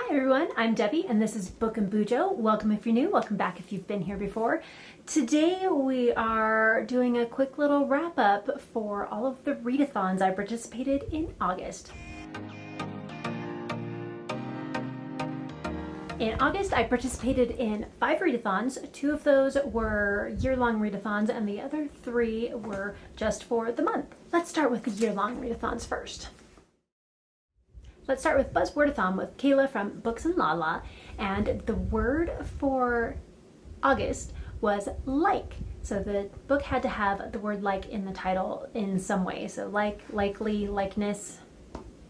Hi everyone, I'm Debbie and this is Book and Bujo. Welcome if you're new, welcome back if you've been here before. Today we are doing a quick little wrap up for all of the readathons I participated in August. In August, I participated in 5 readathons. 2 of those were year-long readathons and the other 3 were just for the month. Let's start with the year-long readathons first. Let's start with Buzzwordathon with Kayla from Books and Lala, and the word for August was like. So the book had to have the word like in the title in some way. So like, likely, likeness,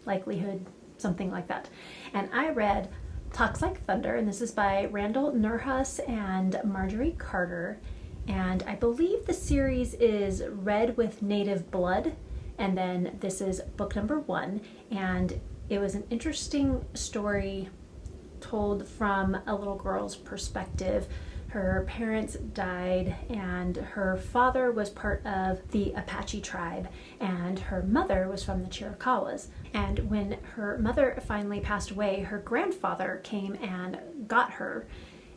likelihood, something like that. And I read Talks Like Thunder, and this is by Randall Nurhus and Marjorie Carter. And I believe the series is Red with Native Blood, and then this is book number 1. And it was an interesting story told from a little girl's perspective. Her parents died and her father was part of the Apache tribe and her mother was from the Chiricahuas. And when her mother finally passed away, her grandfather came and got her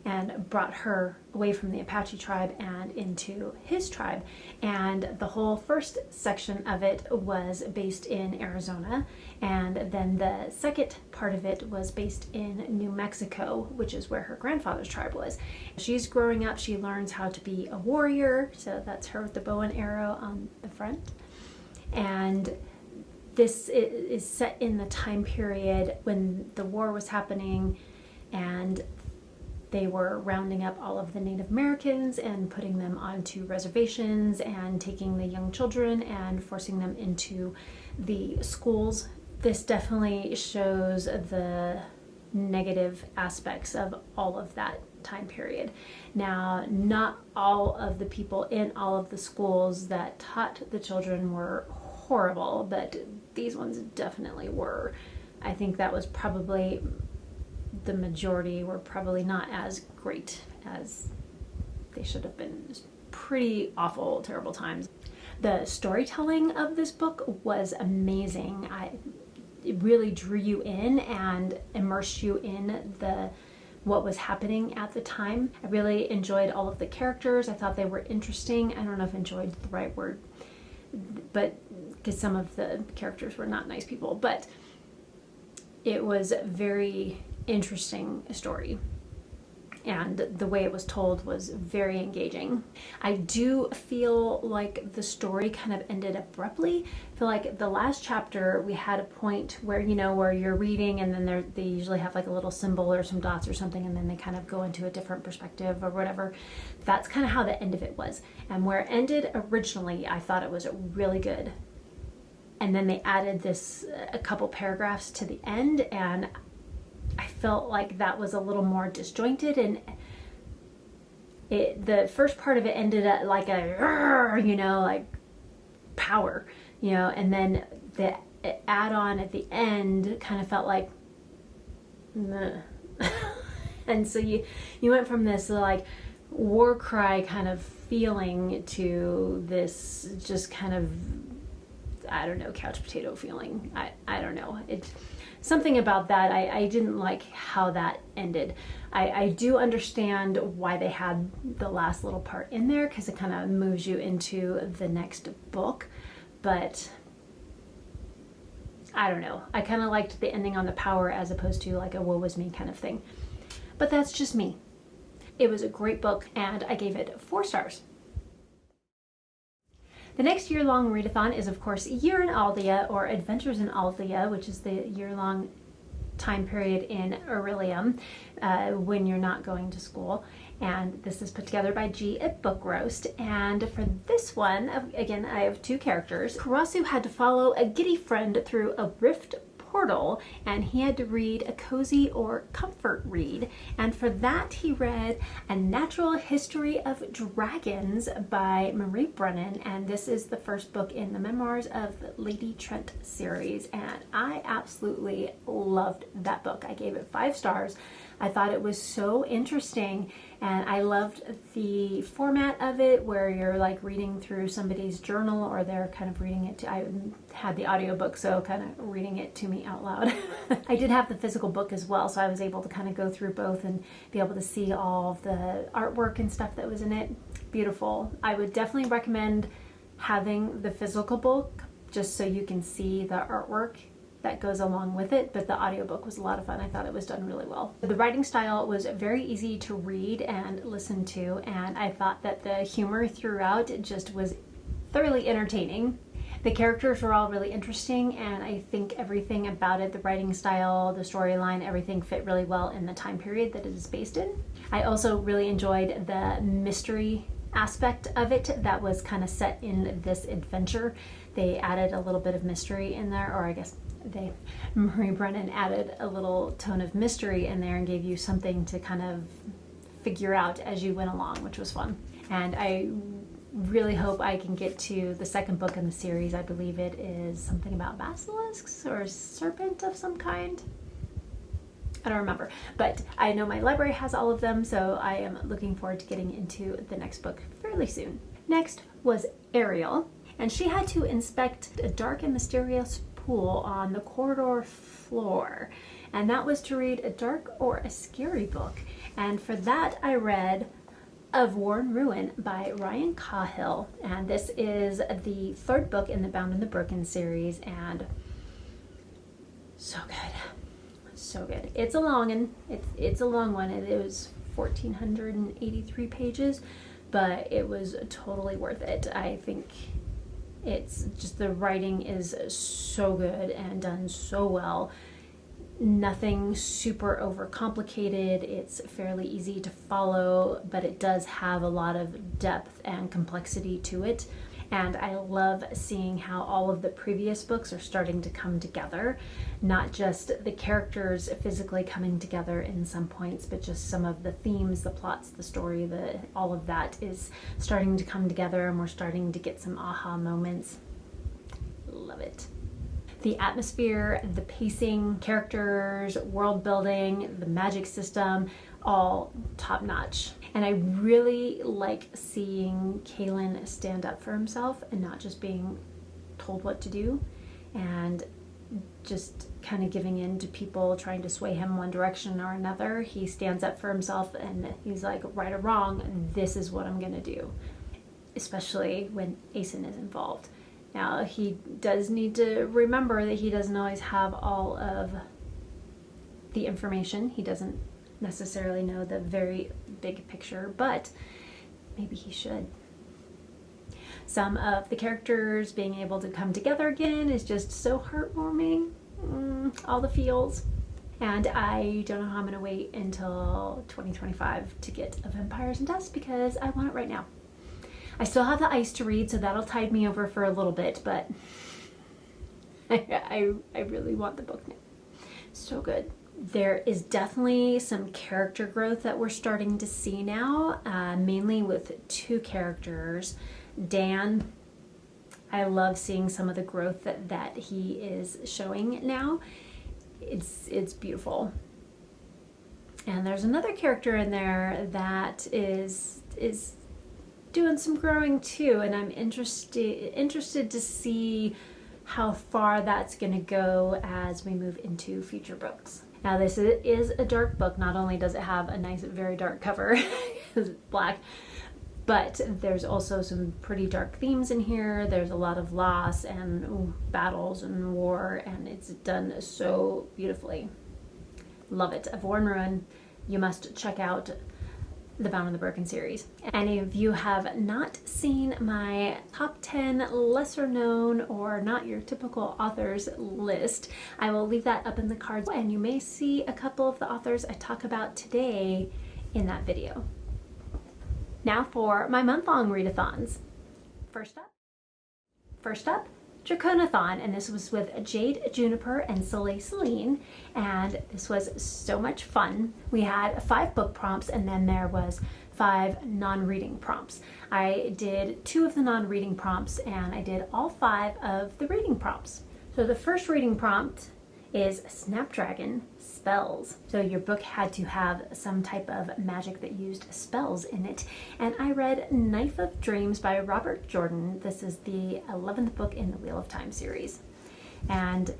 and brought her away from the Apache tribe and into his tribe. And the whole first section of it was based in Arizona, and then the second part of it was based in New Mexico, which is where her grandfather's tribe was. She's growing up, she learns how to be a warrior, so that's her with the bow and arrow on the front. And this is set in the time period when the war was happening and they were rounding up all of the Native Americans and putting them onto reservations and taking the young children and forcing them into the schools. This definitely shows the negative aspects of all of that time period. Now, not all of the people in all of the schools that taught the children were horrible, but these ones definitely were. I think that was probably the majority were probably not as great as they should have been. It was pretty awful, terrible times. The storytelling of this book was amazing. It really drew you in and immersed you in what was happening at the time. I really enjoyed all of the characters. I thought they were interesting. I don't know if enjoyed is the right word, but because some of the characters were not nice people, but it was very interesting story, and the way it was told was very engaging. I do feel like the story kind of ended abruptly. I feel like the last chapter we had a point where, you know, where you're reading and then they usually have like a little symbol or some dots or something, and then they kind of go into a different perspective or whatever. That's kind of how the end of it was. And where it ended originally, I thought it was really good. And then they added a couple paragraphs to the end, and I felt like that was a little more disjointed, and the first part of it ended at like a, you know, like power, you know, and then the add-on at the end kind of felt like and so you went from this like war cry kind of feeling to this just kind of, I don't know, couch potato feeling. I don't know. Something about that, I didn't like how that ended. I do understand why they had the last little part in there, because it kind of moves you into the next book, but I don't know. I kind of liked the ending on the power as opposed to like a woe was me kind of thing. But that's just me. It was a great book and I gave it 4 stars. The next year-long readathon is, of course, Year in Aeldia, or Adventures in Aeldia, which is the year-long time period in Aurelium when you're not going to school. And this is put together by G at Book Roast. And for this one, again, I have 2 characters. Karasu had to follow a giddy friend through a rift portal, and he had to read a cozy or comfort read, and for that he read A Natural History of Dragons by Marie Brennan, and this is the first book in the Memoirs of Lady Trent series, and I absolutely loved that book. I gave it 5 stars. I thought it was so interesting, and I loved the format of it where you're like reading through somebody's journal, or they're kind of reading it to, I had the audiobook, so kind of reading it to me out loud. I did have the physical book as well, so I was able to kind of go through both and be able to see all of the artwork and stuff that was in it. Beautiful. I would definitely recommend having the physical book just so you can see the artwork that goes along with it, but the audiobook was a lot of fun. I thought it was done really well. The writing style was very easy to read and listen to, and I thought that the humor throughout just was thoroughly entertaining. The characters were all really interesting, and I think everything about it, the writing style, the storyline, everything fit really well in the time period that it is based in. I also really enjoyed the mystery aspect of it that was kind of set in this adventure. They added a little bit of mystery in there, or I guess Marie Brennan added a little tone of mystery in there and gave you something to kind of figure out as you went along, which was fun. And I really hope I can get to the second book in the series. I believe it is something about basilisks or a serpent of some kind. I don't remember, but I know my library has all of them, so I am looking forward to getting into the next book fairly soon. Next was Ariel, and she had to inspect a dark and mysterious pool on the corridor floor, and that was to read a dark or a scary book. And for that I read Of War and Ruin by Ryan Cahill, and this is the third book in the Bound and the Broken series, and so good, so good. It's a long one. It's a long one. It was 1,483 pages, but it was totally worth it. I think it's just, the writing is so good and done so well. Nothing super overcomplicated. It's fairly easy to follow, but it does have a lot of depth and complexity to it. And I love seeing how all of the previous books are starting to come together. Not just the characters physically coming together in some points, but just some of the themes, the plots, the story, all of that is starting to come together, and we're starting to get some aha moments. Love it. The atmosphere, the pacing, characters, world building, the magic system, all top notch. And I really like seeing Kalen stand up for himself and not just being told what to do and just kind of giving in to people trying to sway him one direction or another. He stands up for himself and he's like, right or wrong, this is what I'm gonna do, especially when Aeson is involved. Now, he does need to remember that he doesn't always have all of the information. He doesn't necessarily know the very big picture, but maybe he should. Some of the characters being able to come together again is just so heartwarming. All the feels. And I don't know how I'm going to wait until 2025 to get A Vampires and Dust, because I want it right now. I still have the Ice to read, so that'll tide me over for a little bit, but I really want the book now. So good. There is definitely some character growth that we're starting to see now, mainly with two characters. Dan, I love seeing some of the growth that he is showing now. It's beautiful. And there's another character in there that is doing some growing too, and I'm interested to see how far that's going to go as we move into future books. Now, this is a dark book. Not only does it have a nice, very dark cover, because it's black, but there's also some pretty dark themes in here. There's a lot of loss and battles and war, and it's done so beautifully. Love it. Of War and Ruin, you must check out the Bound and the Broken series. Any of you have not seen my top 10 lesser known or not your typical authors list, I will leave that up in the cards, and you may see a couple of the authors I talk about today in that video. Now for my month-long readathons. First up, Draconathon, and this was with Jade Juniper and Soleil Celine, and this was so much fun. We had 5 book prompts, and then there was 5 non-reading prompts. I did 2 of the non-reading prompts, and I did all 5 of the reading prompts. So the first reading prompt is Snapdragon Spells. So your book had to have some type of magic that used spells in it. And I read Knife of Dreams by Robert Jordan. This is the 11th book in the Wheel of Time series. And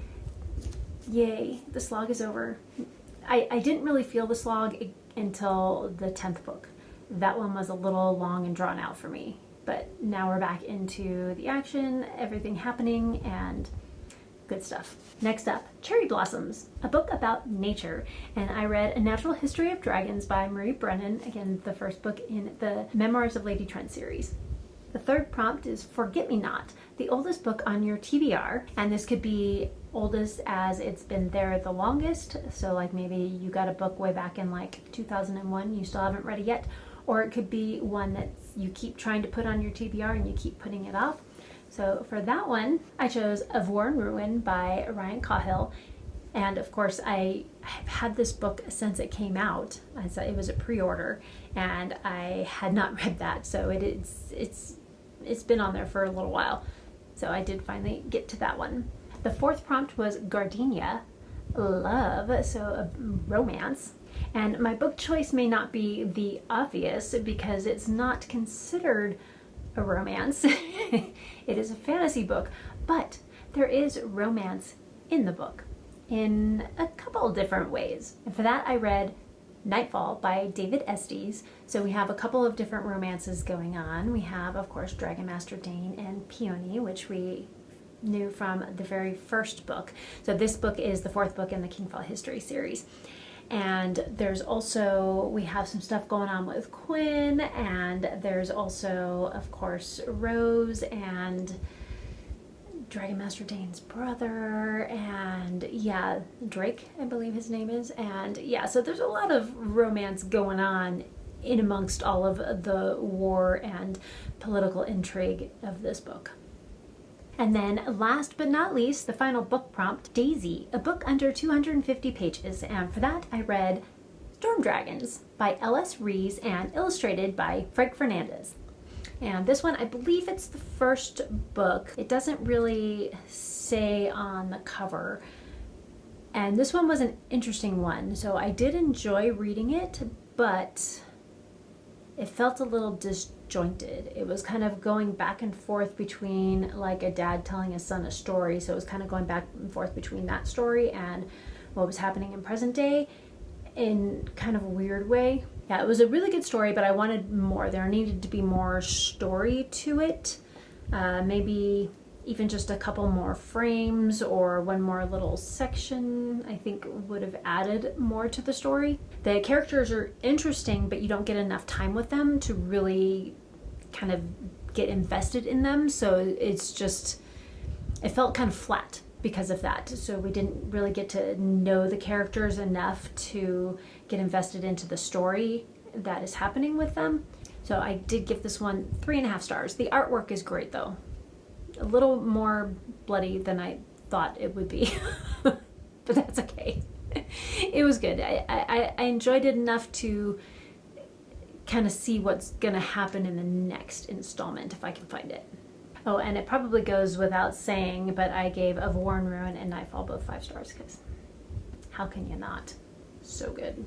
yay, the slog is over. I didn't really feel the slog until the 10th book. That one was a little long and drawn out for me. But now we're back into the action, everything happening, and good stuff. Next up, Cherry Blossoms, a book about nature. And I read A Natural History of Dragons by Marie Brennan, again, the first book in the Memoirs of Lady Trent series. The third prompt is Forget Me Not, the oldest book on your TBR. And this could be oldest as it's been there the longest. So like maybe you got a book way back in like 2001, you still haven't read it yet. Or it could be one that you keep trying to put on your TBR and you keep putting it off. So for that one, I chose Of War and Ruin by Ryan Cahill. And of course, I have had this book since it came out. It was a pre-order, and I had not read that. So it's been on there for a little while. So I did finally get to that one. The fourth prompt was Gardenia, love, so a romance. And my book choice may not be the obvious because it's not considered a romance. It is a fantasy book, but there is romance in the book in a couple different ways. And for that I read Nightfall by David Estes. So we have a couple of different romances going on. We have, of course, Dragon Master Dane and Peony, which we knew from the very first book. So this book is the fourth book in the Kingfall History series. And there's also, we have some stuff going on with Quinn, and there's also, of course, Rose and Dragon Master Dane's brother, and yeah, Drake, I believe his name is. And yeah, so there's a lot of romance going on in amongst all of the war and political intrigue of this book. And then last but not least, the final book prompt, Daisy, a book under 250 pages. And for that, I read Storm Dragons by L.S. Rees and illustrated by Frank Fernandez. And this one, I believe it's the first book. It doesn't really say on the cover. And this one was an interesting one. So I did enjoy reading it, but it felt a little disjointed. It was kind of going back and forth between like a dad telling his son a story. So it was kind of going back and forth between that story and what was happening in present day in kind of a weird way. Yeah, it was a really good story, but I wanted more. There needed to be more story to it. Maybe even just a couple more frames or one more little section, I think would have added more to the story. The characters are interesting, but you don't get enough time with them to really kind of get invested in them. So it's just, it felt kind of flat because of that. So we didn't really get to know the characters enough to get invested into the story that is happening with them. So I did give this one 3.5 stars. The artwork is great though. A little more bloody than I thought it would be, but that's okay. It was good. I enjoyed it enough to kind of see what's gonna happen in the next installment if I can find it. Oh, and it probably goes without saying, but I gave Of War and Ruin and Nightfall both 5 stars because how can you not? So good.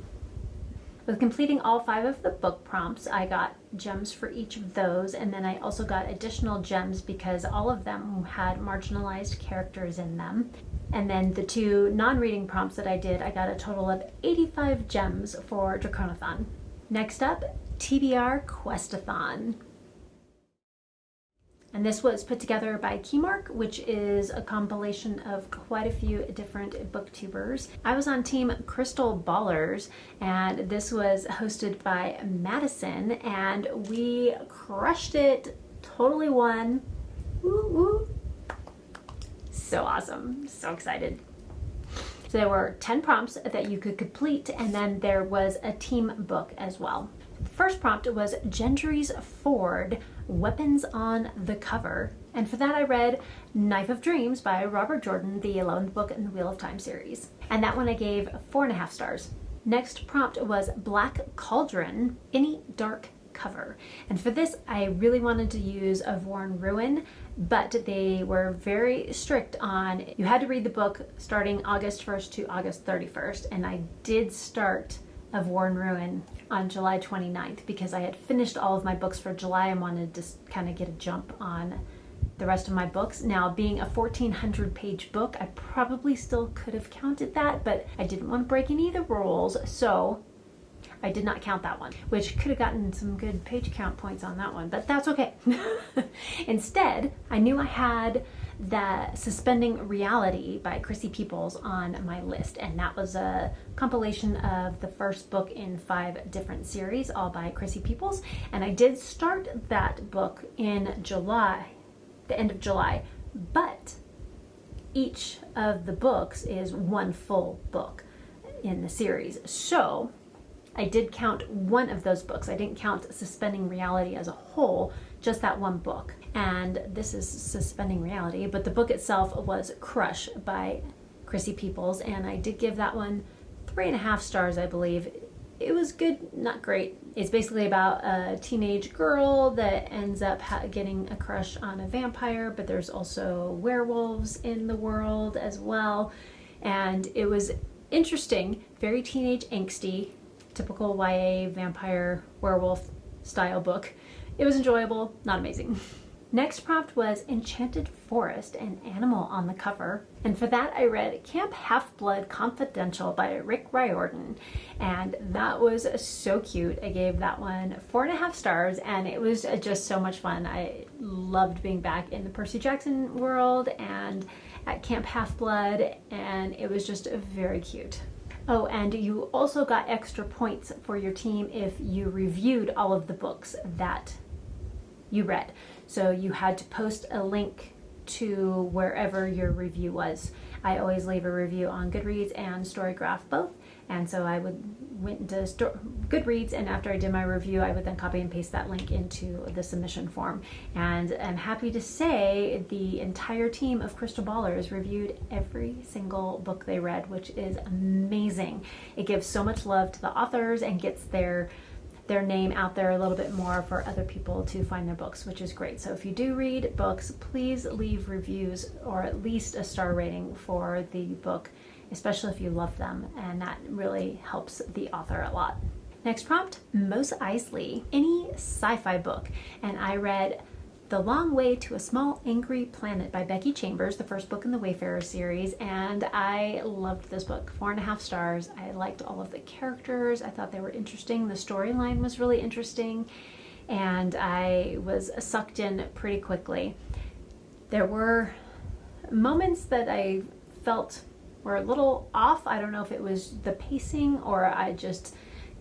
With completing all 5 of the book prompts, I got gems for each of those, and then I also got additional gems because all of them had marginalized characters in them. And then the 2 non-reading prompts that I did, I got a total of 85 gems for Draconathon. Next up, TBR Questathon. And this was put together by Keymark, which is a compilation of quite a few different booktubers. I was on Team Crystal Ballers, and this was hosted by Madison, and we crushed it, totally won. Woo woo. So awesome, so excited. So there were 10 prompts that you could complete, and then there was a team book as well. The first prompt was Gendry's Ford, Weapons on the Cover. And for that I read Knife of Dreams by Robert Jordan, the 11th book in the Wheel of Time series. And that one I gave 4.5 stars. Next prompt was Black Cauldron, Any Dark cover. And for this, I really wanted to use A Worn Ruin, but they were very strict on, you had to read the book starting August 1st to August 31st. And I did start A Worn Ruin on July 29th because I had finished all of my books for July and wanted to kind of get a jump on the rest of my books. Now, being a 1,400 page book, I probably still could have counted that, but I didn't want to break any of the rules, so I did not count that one, which could have gotten some good page count points on that one, but that's okay. Instead, I knew I had the Suspending Reality by Chrissy Peoples on my list, and that was a compilation of the first book in 5 different series, all by Chrissy Peoples. And I did start that book in July, the end of July, but each of the books is one full book in the series. So I did count one of those books. I didn't count Suspending Reality as a whole, just that one book. And this is Suspending Reality, but the book itself was Crush by Chrissy Peoples, and I did give that one 3.5 stars, I believe. It was good, not great. It's basically about a teenage girl that ends up getting a crush on a vampire, but there's also werewolves in the world as well. And it was interesting, very teenage angsty, typical YA vampire werewolf style book. It was enjoyable, not amazing. Next prompt was Enchanted Forest, an animal on the cover. And for that, I read Camp Half-Blood Confidential by Rick Riordan. And that was so cute. I gave that one 4.5 stars, and it was just so much fun. I loved being back in the Percy Jackson world and at Camp Half-Blood, and it was just very cute. Oh, and you also got extra points for your team if you reviewed all of the books that you read. So you had to post a link to wherever your review was. I always leave a review on Goodreads and Storygraph both. And so I went into Goodreads, and after I did my review, I would then copy and paste that link into the submission form. And I'm happy to say the entire team of Crystal Ballers reviewed every single book they read, which is amazing. It gives so much love to the authors and gets their name out there a little bit more for other people to find their books, which is great. So if you do read books, please leave reviews or at least a star rating for the book, especially if you love them, and that really helps the author a lot. Next prompt, Mos Eisley, any sci-fi book. And I read The Long Way to a Small Angry Planet by Becky Chambers, the first book in the Wayfarer series, and I loved this book. 4.5 stars. I liked all of the characters. I thought they were interesting. The storyline was really interesting, and I was sucked in pretty quickly. There were moments that I felt were a little off. I don't know if it was the pacing or I just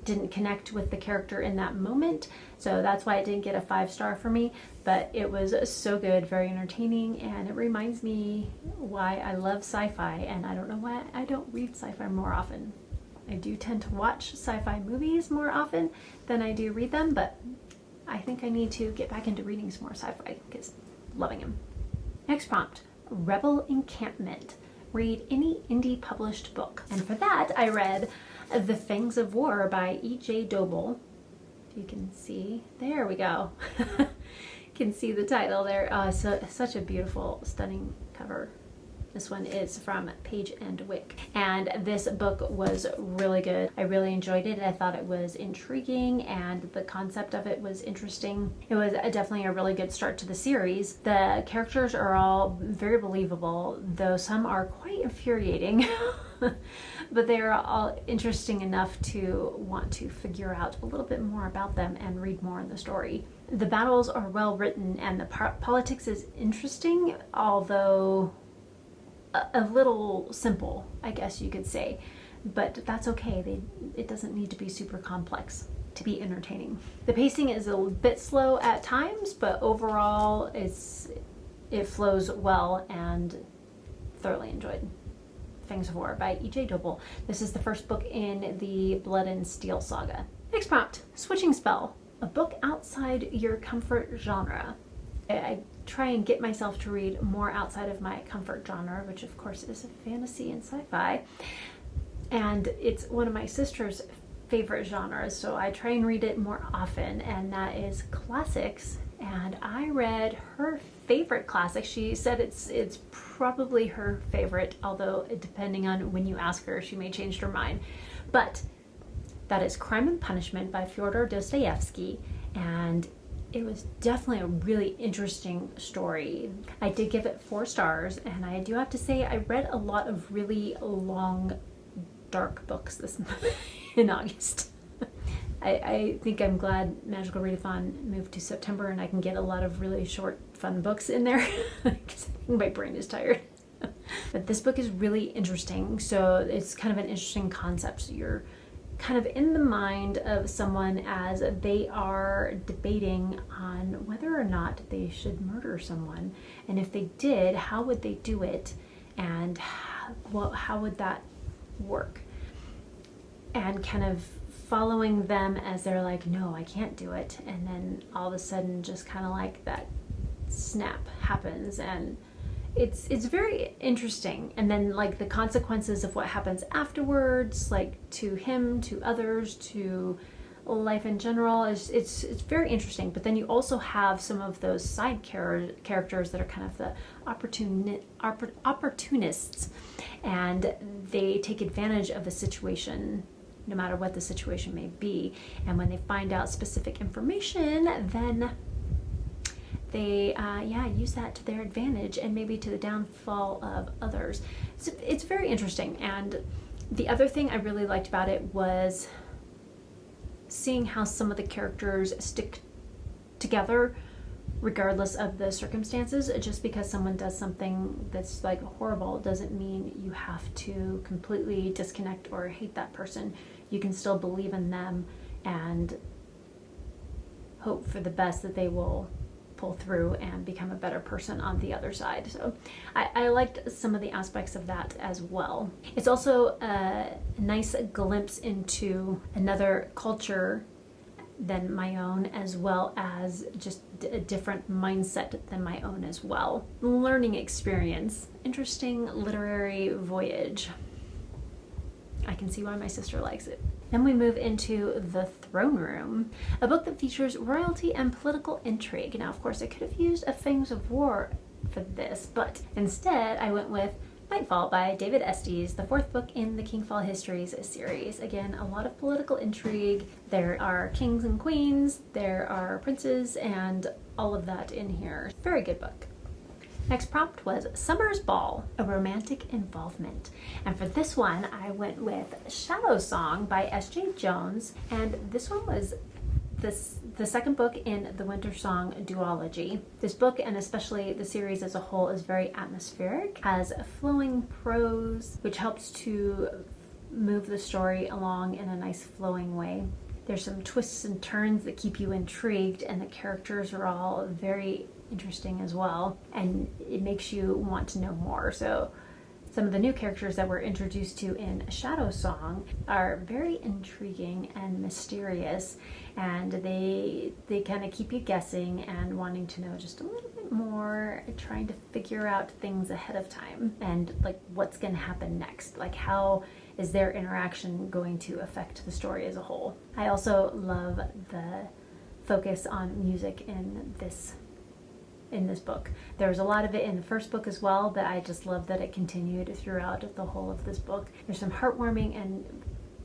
didn't connect with the character in that moment, so that's why it didn't get a 5-star for me. But it was so good, very entertaining, and it reminds me why I love sci-fi, and I don't know why I don't read sci-fi more often. I do tend to watch sci-fi movies more often than I do read them, but I think I need to get back into reading some more sci-fi because I'm loving them. Next prompt, Rebel Encampment. Read any indie published book. And for that, I read The Fangs of War by E.J. Doble. If you can see, there we go. Can see the title there. Such a beautiful, stunning cover. This one is from Page and Wick, and this book was really good. I really enjoyed it. I thought it was intriguing, and the concept of it was interesting. It was definitely a really good start to the series. The characters are all very believable, though some are quite infuriating. But they are all interesting enough to want to figure out a little bit more about them and read more in the story. The battles are well written, and the politics is interesting, although a little simple, I guess you could say. But that's okay. It doesn't need to be super complex to be entertaining. The pacing is a bit slow at times, but overall it flows well and thoroughly enjoyed. Fangs of War by E.J. Doble. This is the first book in the Blood and Steel saga. Next prompt, Switching Spell, a book outside your comfort genre. I try and get myself to read more outside of my comfort genre, which of course is fantasy and sci-fi. And it's one of my sister's favorite genres, so I try and read it more often, and that is classics. And I read her favorite classic. She said it's probably her favorite, although depending on when you ask her, she may change her mind. But that is Crime and Punishment by Fyodor Dostoevsky, and it was definitely a really interesting story. I did give it 4 stars, and I do have to say I read a lot of really long, dark books this month in August. I think I'm glad Magical Readathon moved to September and I can get a lot of really short, fun books in there because my brain is tired. But this book is really interesting. So it's kind of an interesting concept. So you're kind of in the mind of someone as they are debating on whether or not they should murder someone. And if they did, how would they do it? And how would that work? And kind of following them as they're like, no, I can't do it. And then all of a sudden just kind of like that snap happens, and it's very interesting. And then like the consequences of what happens afterwards, like to him, to others, to life in general, it's very interesting. But then you also have some of those side characters that are kind of the opportunists, and they take advantage of the situation no matter what the situation may be. And when they find out specific information, then they use that to their advantage and maybe to the downfall of others. So it's very interesting. And the other thing I really liked about it was seeing how some of the characters stick together regardless of the circumstances. Just because someone does something that's like horrible doesn't mean you have to completely disconnect or hate that person. You can still believe in them and hope for the best that they will pull through and become a better person on the other side. So I liked some of the aspects of that as well. It's also a nice glimpse into another culture than my own, as well as just a different mindset than my own as well. Learning experience. Interesting literary voyage. I can see why my sister likes it. Then we move into The Throne Room, a book that features royalty and political intrigue. Now, of course, I could have used A Fangs of War for this, but instead I went with Nightfall by David Estes, the 4th book in the Kingfall Histories series. Again, a lot of political intrigue. There are kings and queens, there are princes, and all of that in here. Very good book. Next prompt was Summer's Ball, a romantic involvement. And for this one, I went with Shadow Song by S.J. Jones. And this one was the second book in the Winter Song duology. This book, and especially the series as a whole, is very atmospheric, has flowing prose, which helps to move the story along in a nice flowing way. There's some twists and turns that keep you intrigued, and the characters are all very interesting as well, and it makes you want to know more. So some of the new characters that we're introduced to in Shadow Song are very intriguing and mysterious, and they kind of keep you guessing and wanting to know just a little bit more, trying to figure out things ahead of time, and like what's going to happen next, like how is their interaction going to affect the story as a whole. I also love the focus on music in this book. There was a lot of it in the first book as well, but I just love that it continued throughout the whole of this book. There's some heartwarming and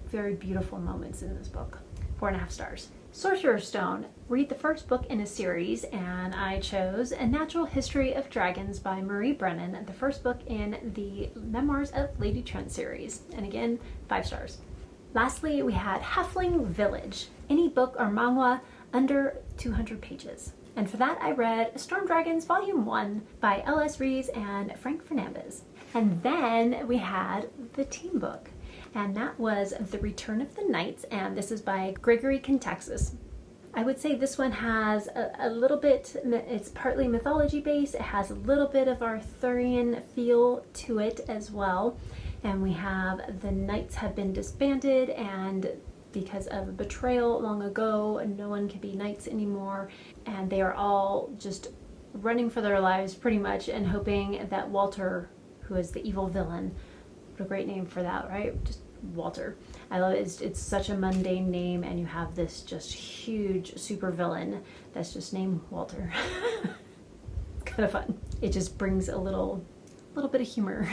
very beautiful moments in this book. 4.5 stars. Sorcerer's Stone. Read the first book in a series, and I chose A Natural History of Dragons by Marie Brennan, the first book in the Memoirs of Lady Trent series. And again, 5 stars. Lastly, we had Halfling Village. Any book or manga under 200 pages. And for that, I read Storm Dragons Volume 1 by L.S. Rees and Frank Fernandez. And then we had the team book, and that was The Return of the Knights, and this is by Gregory Contaxis. I would say this one has a little bit, it's partly mythology based, it has a little bit of Arthurian feel to it as well. And we have the knights have been disbanded, and because of a betrayal long ago, no one can be knights anymore, and they are all just running for their lives pretty much, and hoping that Walter, who is the evil villain, what a great name for that, right? Just Walter. I love it. It's such a mundane name, and you have this just huge super villain that's just named Walter. Kind of fun. It just brings a little bit of humor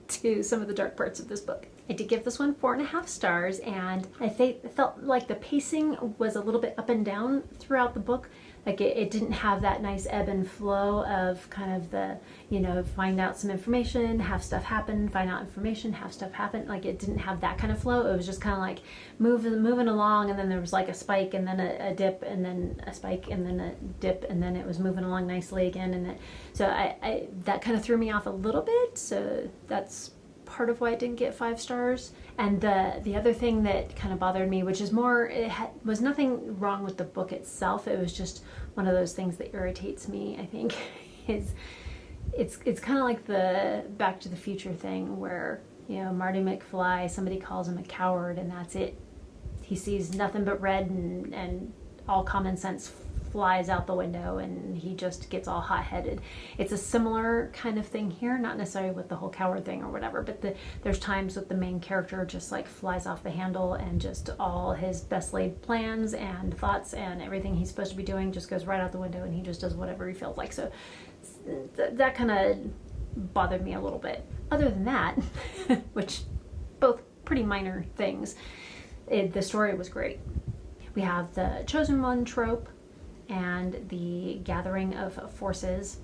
to some of the dark parts of this book. I did give this one 4.5 stars, and I felt like the pacing was a little bit up and down throughout the book. Like it didn't have that nice ebb and flow of kind of the, you know, find out some information, have stuff happen, find out information, have stuff happen. Like it didn't have that kind of flow. It was just kind of like moving along, and then there was like a spike, and then a dip, and then a spike, and then a dip, and then it was moving along nicely again. And so I that kind of threw me off a little bit. So that's part of why it didn't get 5 stars. And the other thing that kind of bothered me, which is more, was nothing wrong with the book itself. It was just one of those things that irritates me, I think, is it's kind of like the Back to the Future thing where, you know, Marty McFly, somebody calls him a coward, and that's it. He sees nothing but red, and all common sense flies out the window, and he just gets all hot-headed. It's a similar kind of thing here, not necessarily with the whole coward thing or whatever, but there's times with the main character just like flies off the handle, and just all his best laid plans and thoughts and everything he's supposed to be doing just goes right out the window, and he just does whatever he feels like. So that kind of bothered me a little bit. Other than that, which both pretty minor things, the story was great. We have the chosen one trope and the gathering of forces,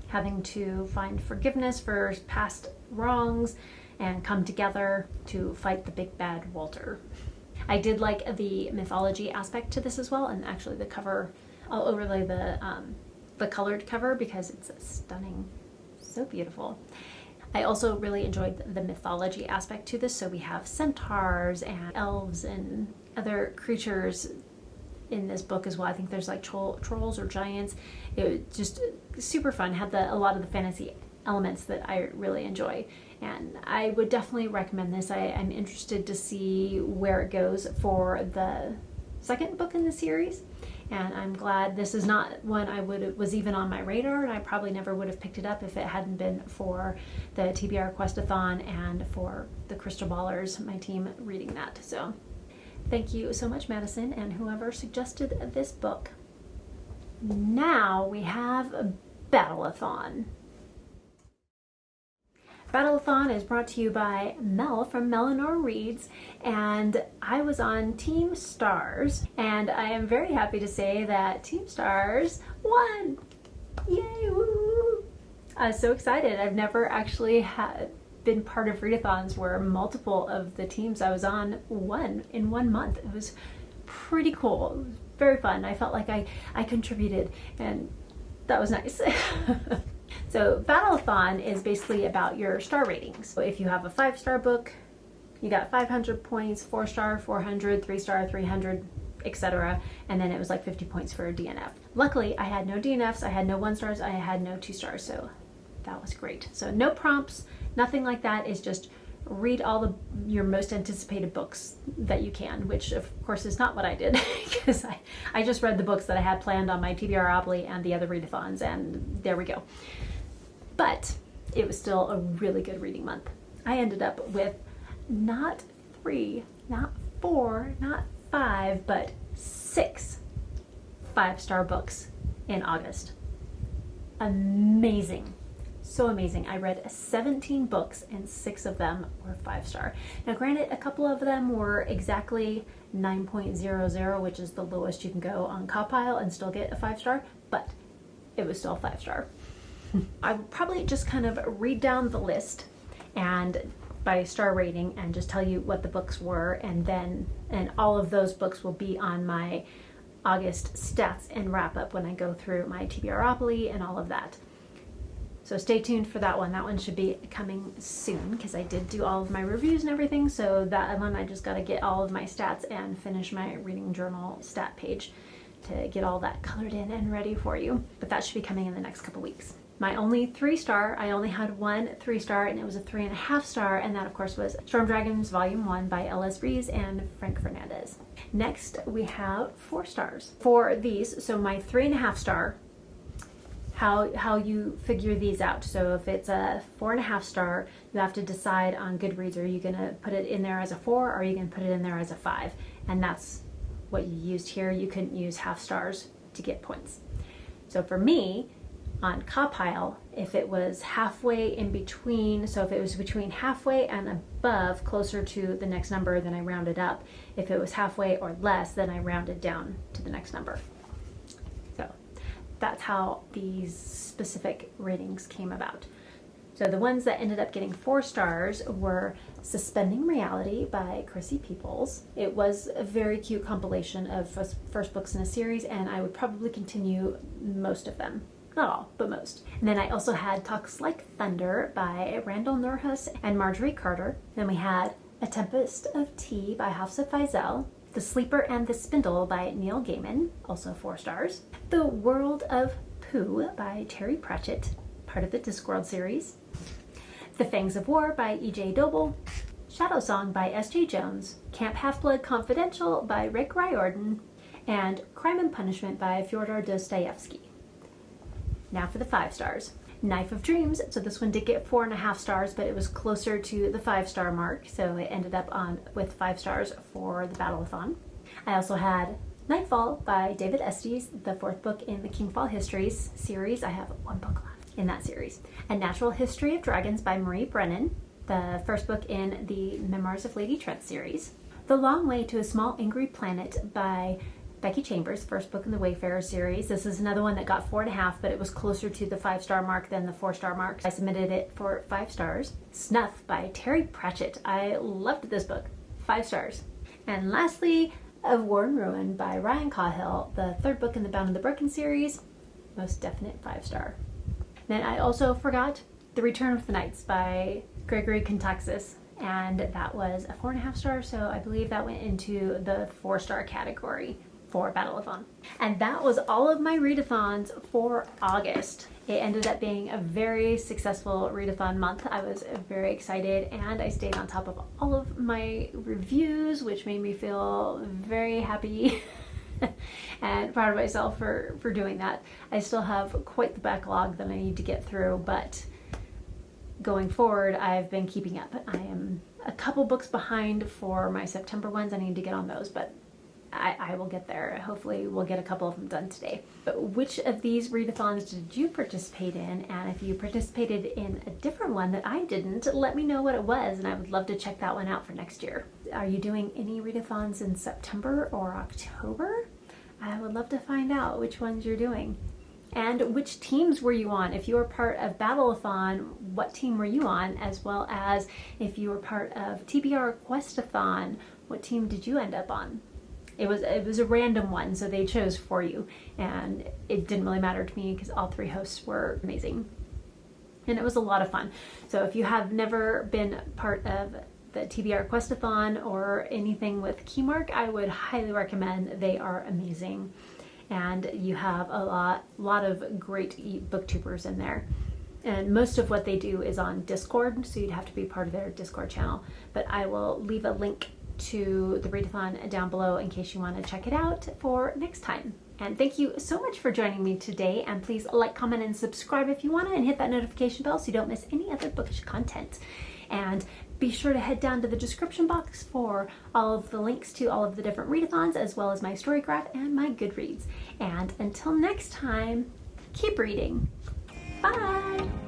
having to find forgiveness for past wrongs and come together to fight the big bad Walter. I did like the mythology aspect to this as well, and actually the cover, I'll overlay the colored cover because it's stunning, so beautiful. I also really enjoyed the mythology aspect to this. So we have centaurs and elves and other creatures in this book as well. I think there's like trolls or giants. It was just super fun. Had a lot of the fantasy elements that I really enjoy, and I would definitely recommend this. I'm interested to see where it goes for the second book in the series, and I'm glad this is not one was even on my radar, and I probably never would have picked it up if it hadn't been for the TBR Questathon and for the Crystal Ballers, my team, reading that. So thank you so much, Madison, and whoever suggested this book. Now we have Battleathon. Battleathon is brought to you by Mel from Melanor Reads, and I was on Team Stars, and I am very happy to say that Team Stars won! Yay! Woo! I was so excited. I've never actually been part of readathons where multiple of the teams I was on won in 1 month. It was pretty cool. It was very fun. I felt like I contributed, and that was nice. So Battleathon is basically about your star ratings. So if you have a 5-star book, you got 500 points, 4-star, 400, 3-star, 300, etc. And then it was like 50 points for a DNF. Luckily, I had no DNFs, I had no 1-stars, I had no 2-stars, so that was great. So no prompts, nothing like that. It's just read all your most anticipated books that you can, which of course is not what I did, because I just read the books that I had planned on my TBRopoly and the other readathons, and there we go. But it was still a really good reading month. I ended up with not 3, not 4, not 5, but 6 5-star books in August. Amazing. So amazing. I read 17 books and 6 of them were 5-star. Now granted, a couple of them were exactly 9.00, which is the lowest you can go on Compile and still get a 5-star, but it was still 5-star. I would probably just kind of read down the list and by star rating and just tell you what the books were, and all of those books will be on my August stats and wrap up when I go through my TBRopoly and all of that. So stay tuned for that one. That one should be coming soon because I did do all of my reviews and everything. So that one, I just got to get all of my stats and finish my reading journal stat page to get all that colored in and ready for you. But that should be coming in the next couple weeks. My only 3-star, I only had one 3-star, and it was a 3.5-star, and that of course was Storm Dragons Volume 1 by L.S. Rees and Frank Fernandez. Next we have 4 stars for these. So my 3.5-star, how you figure these out. So if it's a 4.5 star, you have to decide on Goodreads. Are you going to put it in there as a 4 or are you going to put it in there as a 5? And that's what you used here. You couldn't use half stars to get points. So for me, on Compile, if it was halfway in between, so if it was between halfway and above, closer to the next number, then I rounded up. If it was halfway or less, then I rounded down to the next number. So that's how these specific ratings came about. So the ones that ended up getting 4 stars were Suspending Reality by Chrissy Peoples. It was a very cute compilation of first books in a series, and I would probably continue most of them. Not all, but most. And then I also had Talks Like Thunder by Randall Norhus and Marjorie Carter. Then we had A Tempest of Tea by Hafsa Faisal. The Sleeper and the Spindle by Neil Gaiman, also 4 stars. The World of Pooh by Terry Pratchett, part of the Discworld series. The Fangs of War by E.J. Doble. Shadow Song by S.J. Jones. Camp Half-Blood Confidential by Rick Riordan. And Crime and Punishment by Fyodor Dostoevsky. Now for the 5 stars. Knife of Dreams, so this one did get 4.5 stars, but it was closer to the 5-star mark, so it ended up with 5 stars for the Battleathon. I also had Nightfall by David Estes, the 4th book in the Kingfall Histories series. I have 1 book left in that series. A Natural History of Dragons by Marie Brennan, the 1st book in the Memoirs of Lady Trent series. The Long Way to a Small Angry Planet by Becky Chambers, 1st book in the Wayfarer series. This is another one that got 4.5, but it was closer to the 5-star mark than the 4-star mark. I submitted it for 5 stars. Snuff by Terry Pratchett. I loved this book. 5 stars. And lastly, Of War and Ruin by Ryan Cahill, the 3rd book in the Bound and the Broken series. Most definite 5-star. Then I also forgot The Return of the Knights by Gregory Contaxis, and that was a 4.5 star, so I believe that went into the 4-star category for Battleathon. And that was all of my readathons for August. It ended up being a very successful readathon month. I was very excited and I stayed on top of all of my reviews, which made me feel very happy and proud of myself for doing that. I still have quite the backlog that I need to get through, but going forward, I've been keeping up. I am a couple books behind for my September ones. I need to get on those, but I will get there. Hopefully we'll get a couple of them done today. But which of these readathons did you participate in? And if you participated in a different one that I didn't, let me know what it was, and I would love to check that one out for next year. Are you doing any readathons in September or October? I would love to find out which ones you're doing. And which teams were you on? If you were part of Battleathon, what team were you on? As well as if you were part of TBR Questathon, what team did you end up on? It was a random one, so they chose for you, and it didn't really matter to me because all 3 hosts were amazing. And it was a lot of fun. So if you have never been part of the TBR Questathon or anything with Keymark, I would highly recommend. They are amazing. And you have a lot of great booktubers in there. And most of what they do is on Discord, so you'd have to be part of their Discord channel. But I will leave a link to the readathon down below in case you want to check it out for next time. And thank you so much for joining me today, and please like, comment, and subscribe if you want to, and hit that notification bell so you don't miss any other bookish content. And be sure to head down to the description box for all of the links to all of the different readathons, as well as my story graph and my Goodreads. And until next time, keep reading. Bye!